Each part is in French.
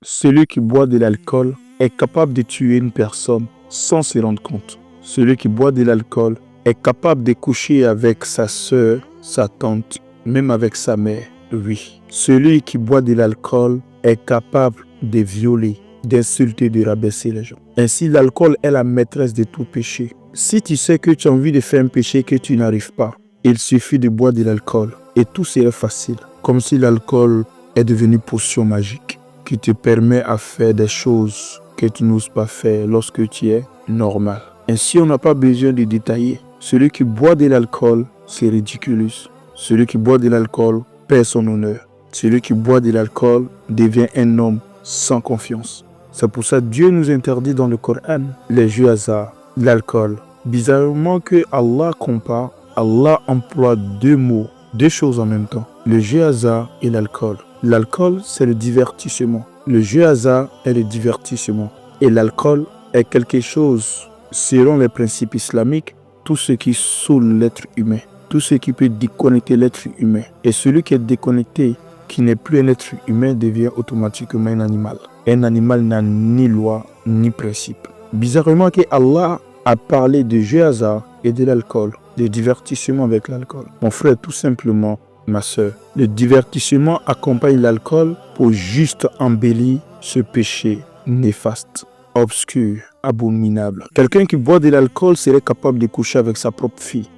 Celui qui boit de l'alcool est capable de tuer une personne sans se rendre compte. Celui qui boit de l'alcool est capable de coucher avec sa sœur, sa tante, même avec sa mère. Oui. Celui qui boit de l'alcool est capable de violer, d'insulter, de rabaisser les gens. Ainsi, l'alcool est la maîtresse de tout péché. Si tu sais que tu as envie de faire un péché que tu n'arrives pas, il suffit de boire de l'alcool et tout serait facile. Comme si l'alcool est devenu potion magique qui te permet à faire des choses que tu n'oses pas faire lorsque tu es normal. Ainsi, on n'a pas besoin de détailler. Celui qui boit de l'alcool, c'est ridicule. Celui qui boit de l'alcool perd son honneur. Celui qui boit de l'alcool devient un homme sans confiance. C'est pour ça que Dieu nous interdit dans le Coran les jeux hasard, l'alcool. Bizarrement que Allah compare, Allah emploie deux mots, deux choses en même temps. Le jeu hasard et l'alcool. L'alcool, c'est le divertissement. Le jeu hasard est le divertissement. Et l'alcool est quelque chose, selon les principes islamiques, tout ce qui saoule l'être humain. Tout ce qui peut déconnecter l'être humain. Et celui qui est déconnecté, qui n'est plus un être humain, devient automatiquement un animal. Un animal n'a ni loi, ni principe. Bizarrement que Allah a parlé de jeu hasard et de l'alcool, de divertissement avec l'alcool. Mon frère, tout simplement, ma soeur, le divertissement accompagne l'alcool pour juste embellir ce péché néfaste, obscur, abominable. Quelqu'un qui boit de l'alcool serait capable de coucher avec sa propre fille.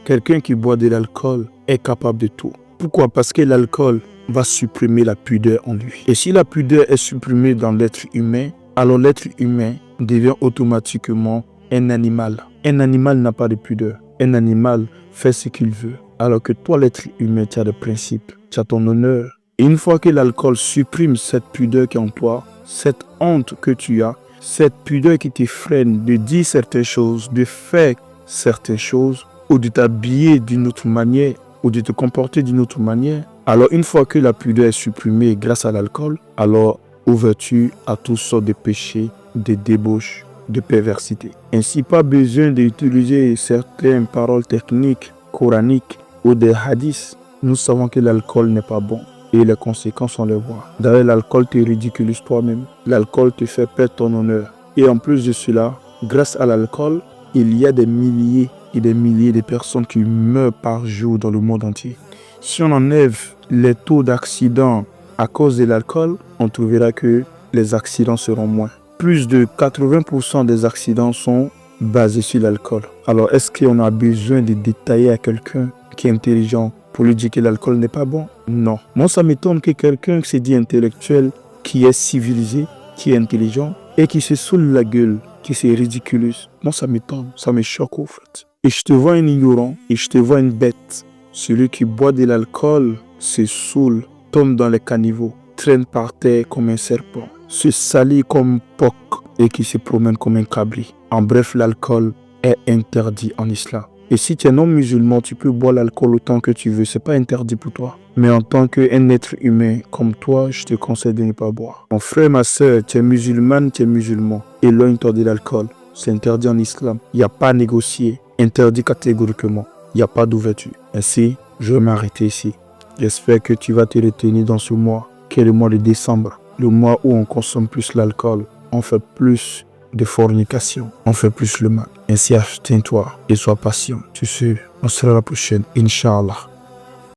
Quelqu'un qui boit de l'alcool est capable de tout. Pourquoi? Parce que l'alcool va supprimer la pudeur en lui. Et si la pudeur est supprimée dans l'être humain, alors l'être humain devient automatiquement un animal. Un animal n'a pas de pudeur. Un animal fait ce qu'il veut. Alors que toi, l'être humain, tu as des principes, tu as ton honneur. Et une fois que l'alcool supprime cette pudeur qui est en toi, cette honte que tu as, cette pudeur qui te freine de dire certaines choses, de faire certaines choses, ou de t'habiller d'une autre manière, ou de te comporter d'une autre manière, alors une fois que la pudeur est supprimée grâce à l'alcool, alors ouverture à toutes sortes de péchés, de débauches, de perversité. Ainsi, pas besoin d'utiliser certaines paroles techniques, coraniques ou des hadiths. Nous savons que l'alcool n'est pas bon et les conséquences, on les voit. D'ailleurs, l'alcool te ridiculise toi-même. L'alcool te fait perdre ton honneur. Et en plus de cela, grâce à l'alcool, il y a des milliers et des milliers de personnes qui meurent par jour dans le monde entier. Si on enlève les taux d'accidents à cause de l'alcool, on trouvera que les accidents seront moins. Plus de 80% des accidents sont basés sur l'alcool. Alors, est-ce qu'on a besoin de détailler à quelqu'un qui est intelligent pour lui dire que l'alcool n'est pas bon? Non. Moi, ça m'étonne que quelqu'un qui se dit intellectuel, qui est civilisé, qui est intelligent et qui se saoule la gueule, qui se ridiculise. Moi, ça m'étonne, ça me choque au fait. Et je te vois un ignorant et je te vois une bête. Celui qui boit de l'alcool se saoule, tombe dans les caniveaux, traîne par terre comme un serpent, se salit comme porc et qui se promène comme un cabri. En bref, l'alcool est interdit en islam. Et si tu es non musulman, tu peux boire l'alcool autant que tu veux, c'est pas interdit pour toi. Mais en tant qu'un être humain comme toi, je te conseille de ne pas boire. Mon frère, ma soeur, tu es musulmane, tu es musulman. Éloigne-toi de l'alcool. C'est interdit en islam. Il n'y a pas à négocier. Interdit catégoriquement. Il n'y a pas d'ouverture. Ainsi, je vais m'arrêter ici. J'espère que tu vas te retenir dans ce mois, qui est le mois de décembre. Le mois où on consomme plus l'alcool. On fait plus de fornication. On fait plus le mal. Ainsi, abstiens-toi et sois patient. Tu sais, on sera la prochaine. Inch'Allah.